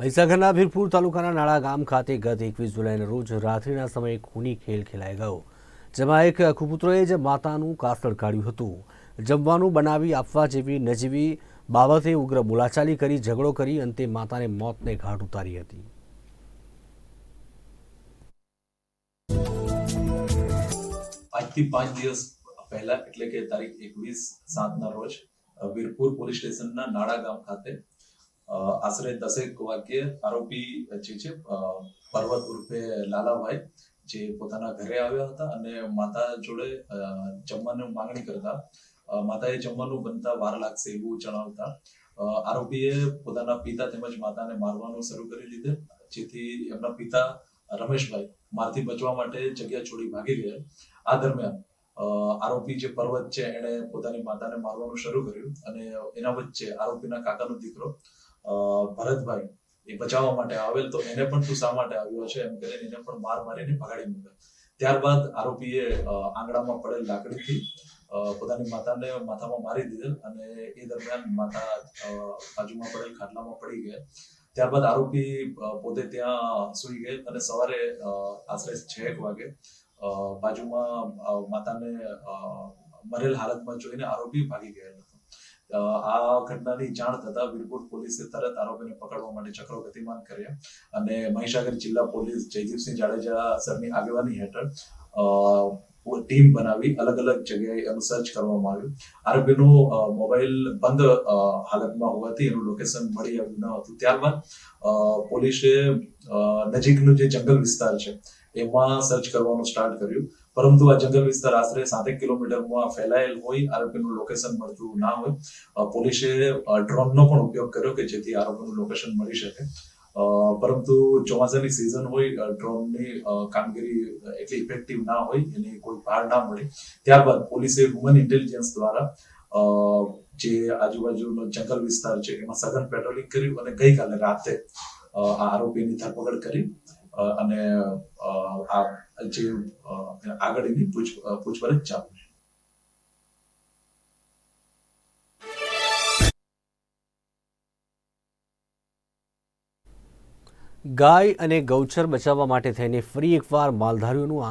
મહીસાગરના વીરપુર તાલુકાના નાળા ગામ ખાતે ગત 21 જુલાઈના રોજ રાત્રિના સમયે ખૂની ખેલ ખેલાઈ ગયો, જેમાં એક કુપુત્રોએ જ માતાનું કાસળ કાઢ્યું હતું। જમવાનું બનાવી આપવા જેવી નજીવી બાબતે ઉગ્ર બોલાચાલી કરી ઝઘડો કરી અંતે માતાને મોતને ઘાટ ઉતારી હતી। આજથી 5 દિવસ પહેલા એટલે કે તારીખ 21/7ના રોજ વીરપુર પોલીસ સ્ટેશનના નાળા ગામ ખાતે આશરે 10 વાગ્યે આરોપી જે છે પર્વત ઉર્ફે લાલાભાઈ જે પોતાના ઘરે આવ્યા હતા અને માતા જોડે જમવાની માંગણી કરતા માતાએ જમવાનું બનતા વાર લાગશે એવું જણાવતા આરોપીએ પોતાના પિતા તેમજ માતાને મારવાનું શરૂ કરી દીધું, જેથી એમના પિતા રમેશભાઈ મારથી બચવા માટે જગ્યા છોડી ભાગી ગયા। આ દરમિયાન આરોપી જે પર્વત છે એને પોતાની માતાને મારવાનું શરૂ કર્યું અને એના વચ્ચે આરોપીના કાકાનો દીકરો ભરતભાઈ એ બચાવવા માટે આવેલ, તો એને પણ તું શા માટે આવ્યો છે એમ કરીને એને પણ મારીને ભગાડી મૂક્યો। ત્યારબાદ આરોપીએ આંગણામાં પડેલ લાકડીથી પોતાની માતાને માથામાં મારી દીધેલ અને એ દરમિયાન માતા બાજુમાં પડેલ ખાટલામાં પડી ગયા। ત્યારબાદ આરોપી પોતે ત્યાં સુઈ ગયેલ અને સવારે આશરે 6 વાગે બાજુમાં માતાને મરેલ હાલતમાં જોઈને આરોપી ભાગી ગયેલ હતો। આ ઘટનાની જાણ થતા વીરપુર પોલીસે તરત આરોપીને પકડવા માટે ચક્રો ગતિમાન કર્યા અને મહીસાગર જિલ્લા પોલીસ જયદીપસિંહ જાડેજા સરની આગેવાની હેઠળ ટીમ બનાવી અલગ અલગ જગ્યાએ એનું સર્ચ કરવામાં આવ્યું। આરોપીનું મોબાઈલ બંધ હાલતમાં હોવાથી એનું લોકેશન મળી આવ્યું ન હતું। ત્યારબાદ પોલીસે નજીકનું જે જંગલ વિસ્તાર છે એમાં સર્ચ કરવાનું સ્ટાર્ટ કર્યું, પરંતુ આ જંગલ વિસ્તાર આશરે 7 કિલોમીટરમાં ફેલાયેલ હોય, આરોપીનું લોકેશન મળતું ના હોય, પોલીસે ડ્રોનનો પણ ઉપયોગ કર્યો કે જેથી આરોપીનું લોકેશન મળી શકે, પરંતુ ચોમાસાની સિઝન હોય, ડ્રોનની કામગીરી એટલી ઇફેક્ટિવ ના હોય, એની કોઈ ભાર ના મળી। ત્યારબાદ પોલીસે હ્યુમન ઇન્ટેલિજન્સ દ્વારા જે આજુબાજુનો જંગલ વિસ્તાર છે એમાં સઘન પેટ્રોલિંગ કર્યું અને ગઈકાલે રાતે આ આરોપીની ધરપકડ કરી અને આ જે આગળની પૂછપરછ ચાલુ છે। ગાય અને ગૌચર બચાવવા માટે થઈને ફરી એકવાર માલધારીઓનું